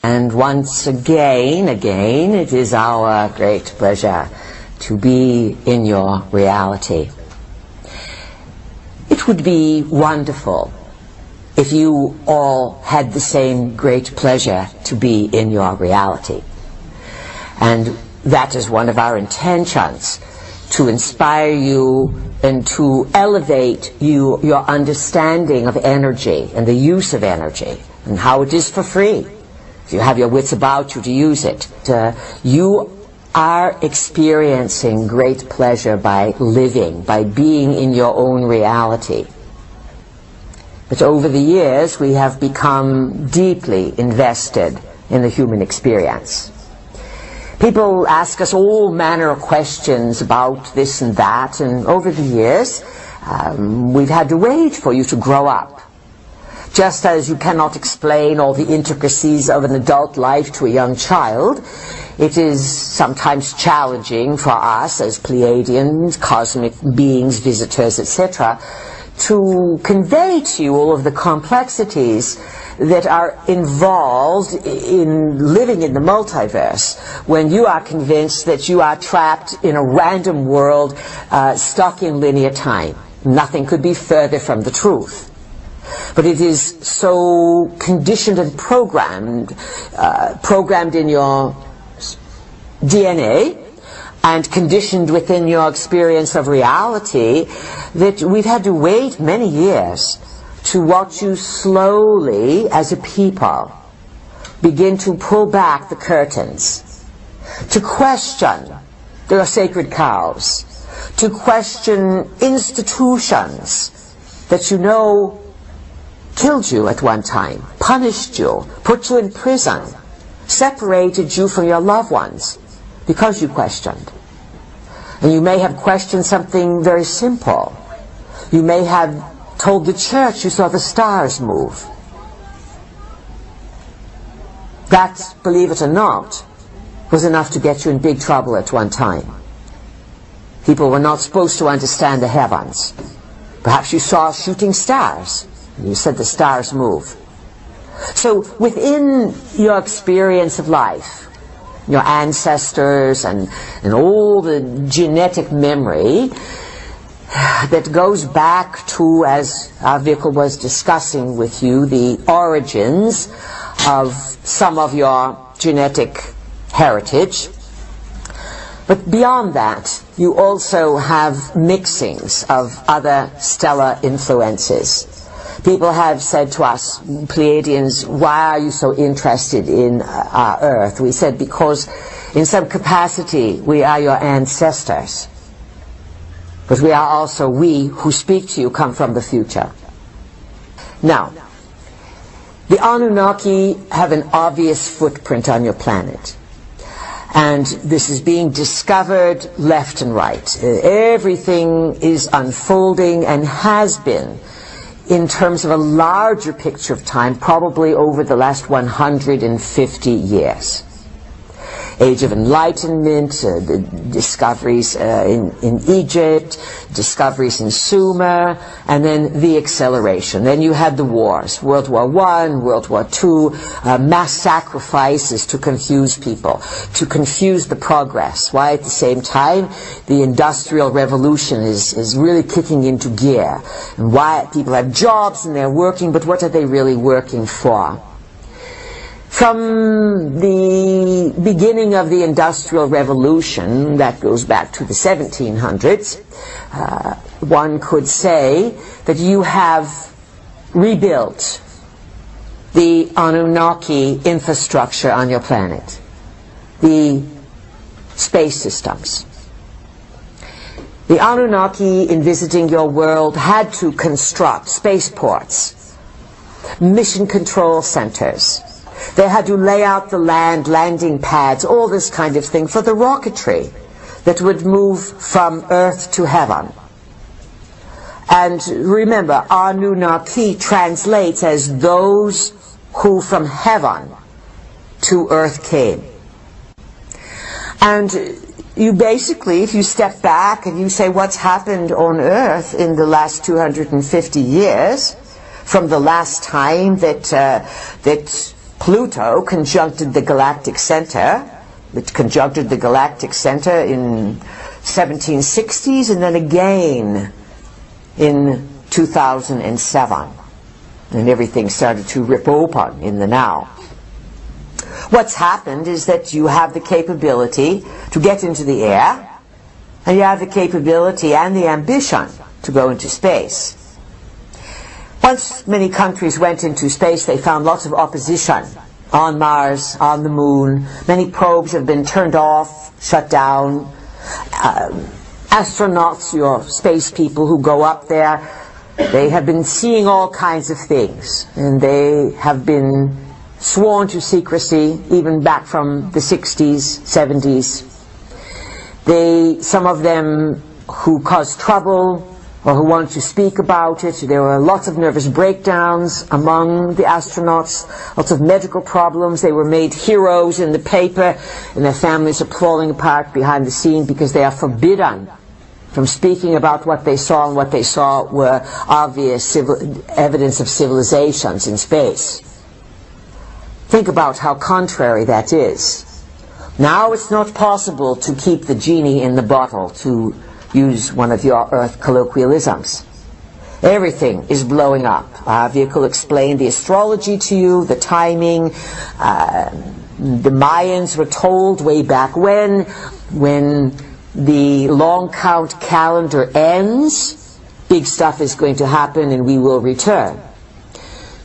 And once again, it is our great pleasure to be in your reality. It would be wonderful if you all had the same great pleasure to be in your reality. And that is one of our intentions, to inspire you and to elevate your understanding of energy and the use of energy and how it is for free. If you have your wits about you to use it. You are experiencing great pleasure by living, by being in your own reality. But over the years, we have become deeply invested in the human experience. People ask us all manner of questions about this and that, and over the years, we've had to wait for you to grow up. Just as you cannot explain all the intricacies of an adult life to a young child, it is sometimes challenging for us as Pleiadians, cosmic beings, visitors, etc., to convey to you all of the complexities that are involved in living in the multiverse when you are convinced that you are trapped in a random world stuck in linear time. Nothing could be further from the truth. But it is so conditioned and programmed in your DNA and conditioned within your experience of reality that we've had to wait many years to watch you slowly, as a people, begin to pull back the curtains, to question their sacred cows, to question institutions that you know killed you at one time, punished you, put you in prison, separated you from your loved ones because you questioned. And you may have questioned something very simple. You may have told the church you saw the stars move. That, believe it or not, was enough to get you in big trouble at one time. People were not supposed to understand the heavens. Perhaps you saw shooting stars. You said the stars move. So within your experience of life, your ancestors and all the genetic memory that goes back to, as our vehicle was discussing with you, the origins of some of your genetic heritage. But beyond that, you also have mixings of other stellar influences. People have said to us, Pleiadians, why are you so interested in our Earth? We said, because in some capacity we are your ancestors. But we are also, we who speak to you come from the future. Now, the Anunnaki have an obvious footprint on your planet. And this is being discovered left and right. Everything is unfolding and has been in terms of a larger picture of time, probably over the last 150 years. Age of Enlightenment, the discoveries in Egypt, discoveries in Sumer, and then the acceleration. Then you had the wars, World War I, World War II, mass sacrifices to confuse people, to confuse the progress. Why at the same time the Industrial Revolution is really kicking into gear. And why people have jobs and they're working, but what are they really working for? From the beginning of the Industrial Revolution, that goes back to the 1700s, one could say that you have rebuilt the Anunnaki infrastructure on your planet, the space systems. The Anunnaki, in visiting your world, had to construct spaceports, mission control centers. They had to lay out the land, landing pads, all this kind of thing for the rocketry that would move from Earth to heaven. And remember, Anunnaki translates as those who from heaven to Earth came. And you basically, if you step back and you say what's happened on Earth in the last 250 years, from the last time that Pluto conjuncted the galactic center. It conjuncted the galactic center in 1760s and then again in 2007. And everything started to rip open in the now. What's happened is that you have the capability to get into the air, and you have the capability and the ambition to go into space. Once many countries went into space, they found lots of opposition on Mars, on the Moon. Many probes have been turned off, shut down. Astronauts, your space people who go up there, they have been seeing all kinds of things, and they have been sworn to secrecy even back from the 60s, 70s. Some of them who caused trouble or who wanted to speak about it, there were lots of nervous breakdowns among the astronauts, lots of medical problems. They were made heroes in the paper, and their families are falling apart behind the scene because they are forbidden from speaking about what they saw, and what they saw were obvious evidence of civilizations in space. Think about how contrary that is. Now it's not possible to keep the genie in the bottle, to use one of your Earth colloquialisms. Everything is blowing up. Our vehicle explained the astrology to you, the timing. The Mayans were told way back when the long count calendar ends, big stuff is going to happen and we will return.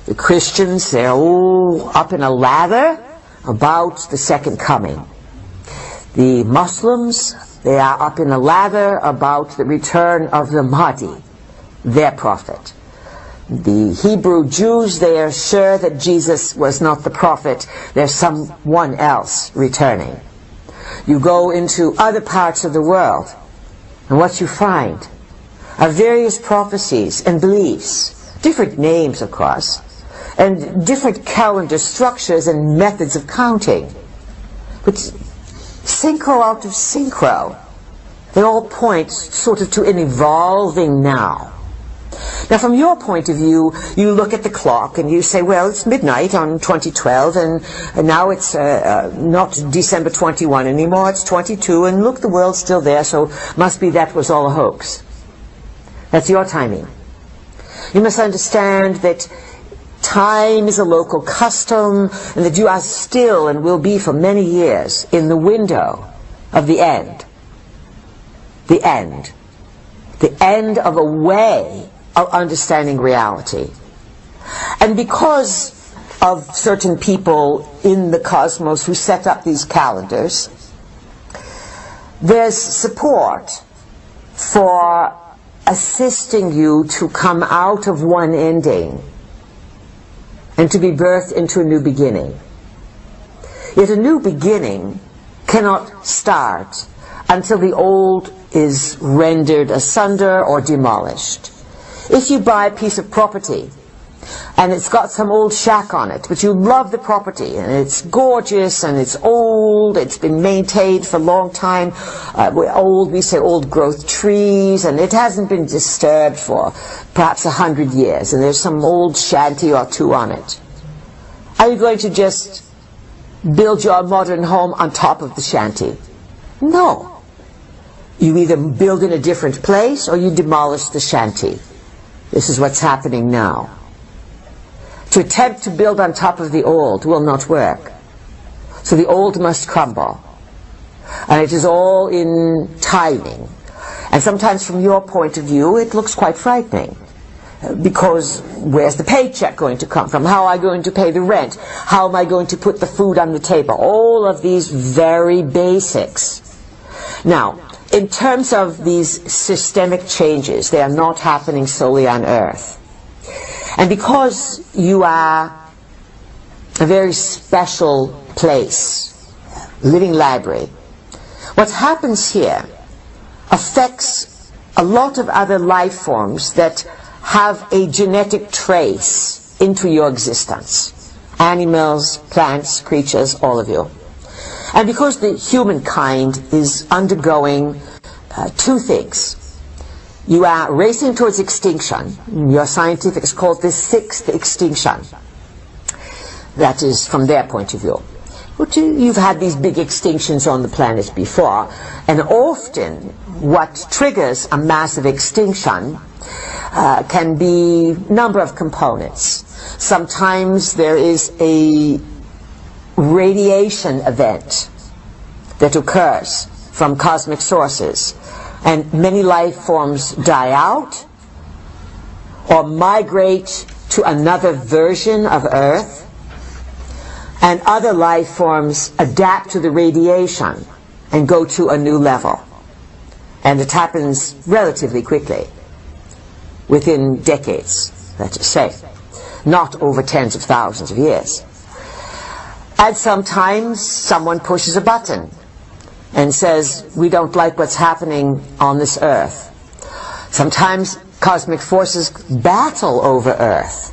The Christians, they're all up in a lather about the second coming. The Muslims, they are up in a lather about the return of the Mahdi, their prophet. The Hebrew Jews, they are sure that Jesus was not the prophet. There's someone else returning. You go into other parts of the world, and what you find are various prophecies and beliefs, different names, of course, and different calendar structures and methods of counting. But synchro out of synchro, they all point sort of to an evolving now. Now, from your point of view, you look at the clock and you say, well, it's midnight on 2012, and now it's not December 21 anymore, it's 22, and look, the world's still there, so must be that was all a hoax. That's your timing. You must understand that time is a local custom, and that you are still and will be for many years in the window of the end. The end. The end of a way of understanding reality. And because of certain people in the cosmos who set up these calendars, there's support for assisting you to come out of one ending and to be birthed into a new beginning. Yet a new beginning cannot start until the old is rendered asunder or demolished. If you buy a piece of property and it's got some old shack on it, but you love the property and it's gorgeous and it's old, it's been maintained for a long time, we say old growth trees, and it hasn't been disturbed for perhaps 100 years, and there's some old shanty or two on it. Are you going to just build your modern home on top of the shanty? No. You either build in a different place or you demolish the shanty. This is what's happening now. To attempt to build on top of the old will not work. So the old must crumble. And it is all in timing. And sometimes from your point of view it looks quite frightening. Because where's the paycheck going to come from? How am I going to pay the rent? How am I going to put the food on the table? All of these very basics. Now, in terms of these systemic changes, they are not happening solely on Earth. And because you are a very special place, living library, what happens here affects a lot of other life forms that have a genetic trace into your existence. Animals, plants, creatures, all of you. And because the humankind is undergoing two things. You are racing towards extinction. Your scientifics call this sixth extinction. That is, from their point of view. You've had these big extinctions on the planet before, and often what triggers a massive extinction can be a number of components. Sometimes there is a radiation event that occurs from cosmic sources, and many life forms die out or migrate to another version of Earth, and other life forms adapt to the radiation and go to a new level. And it happens relatively quickly, within decades, let's just say, not over tens of thousands of years. And sometimes someone pushes a button and says, we don't like what's happening on this Earth. Sometimes cosmic forces battle over Earth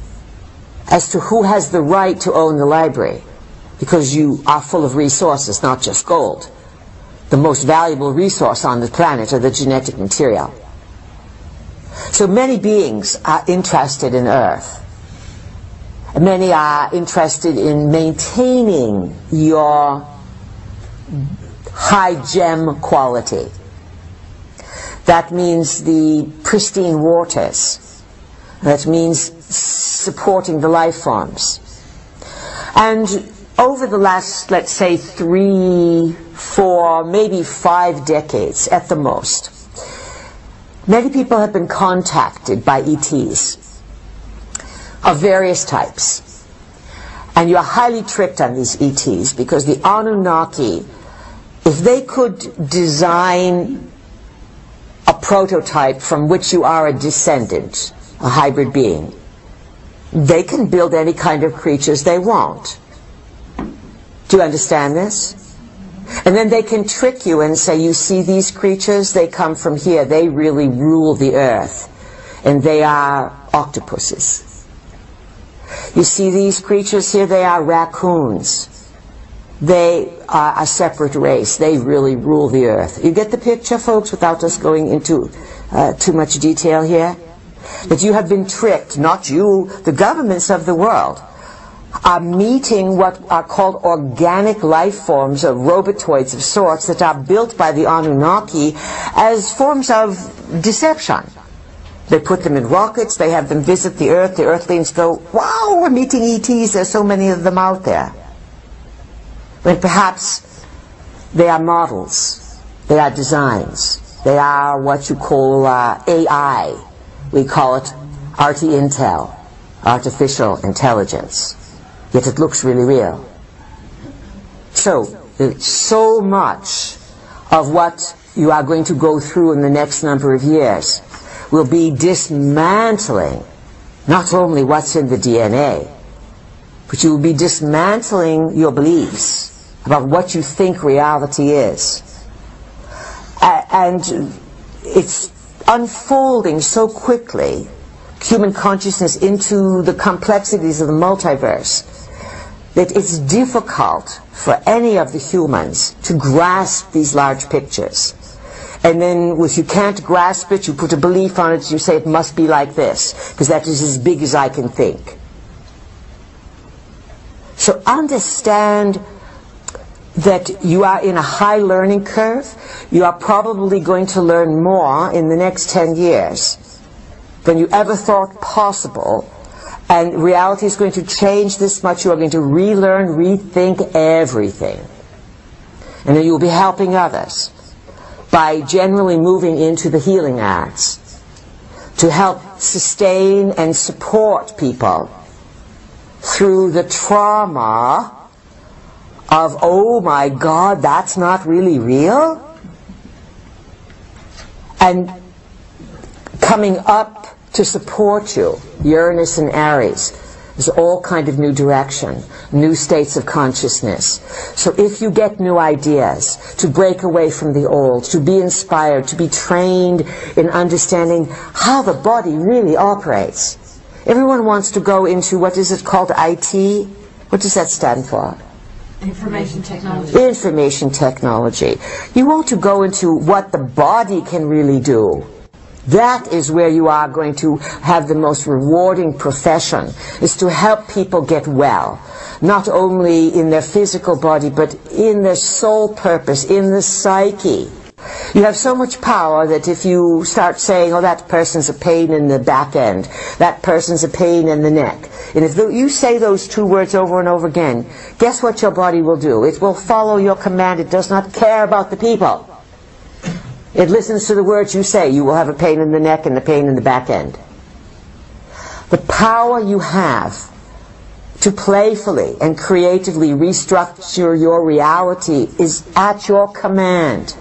as to who has the right to own the library, because you are full of resources, not just gold. The most valuable resource on the planet are the genetic material. So many beings are interested in Earth. Many are interested in maintaining your high gem quality. That means the pristine waters. That means supporting the life forms. And over the last, let's say, 3, 4, maybe 5 decades at the most, many people have been contacted by ETs of various types. And you are highly tricked on these ETs, because the Anunnaki, if they could design a prototype from which you are a descendant, a hybrid being, they can build any kind of creatures they want. Do you understand this? And then they can trick you and say, you see these creatures, they come from here, they really rule the Earth, and they are octopuses. You see these creatures here, they are raccoons. They are a separate race, they really rule the Earth. You get the picture, folks, without us going into too much detail here? That you have been tricked, not you, the governments of the world are meeting what are called organic life forms, or robotoids of sorts, that are built by the Anunnaki as forms of deception. They put them in rockets, they have them visit the Earth, the Earthlings go, wow, we're meeting ETs, there's so many of them out there. When perhaps they are models, they are designs, they are what you call AI. We call it RT Intel, artificial intelligence. Yet it looks really real. So much of what you are going to go through in the next number of years will be dismantling not only what's in the DNA, but you will be dismantling your beliefs about what you think reality is. And it's unfolding so quickly, human consciousness, into the complexities of the multiverse, that it's difficult for any of the humans to grasp these large pictures. And then if you can't grasp it, you put a belief on it, you say it must be like this, because that is as big as I can think. So understand that you are in a high learning curve. You are probably going to learn more in the next 10 years than you ever thought possible. And reality is going to change this much. You are going to relearn, rethink everything. And then you will be helping others by generally moving into the healing arts to help sustain and support people through the trauma of, oh my God, that's not really real? And coming up to support you, Uranus and Aries, is all kind of new direction, new states of consciousness. So if you get new ideas, to break away from the old, to be inspired, to be trained in understanding how the body really operates. Everyone wants to go into, what is it called, IT? What does that stand for? Information technology. Information technology. You want to go into what the body can really do. That is where you are going to have the most rewarding profession, is to help people get well. Not only in their physical body, but in their soul purpose, in the psyche. You have so much power that if you start saying, oh, that person's a pain in the back end, that person's a pain in the neck, and if you say those two words over and over again, guess what your body will do? It will follow your command. It does not care about the people. It listens to the words you say. You will have a pain in the neck and a pain in the back end. The power you have to playfully and creatively restructure your reality is at your command.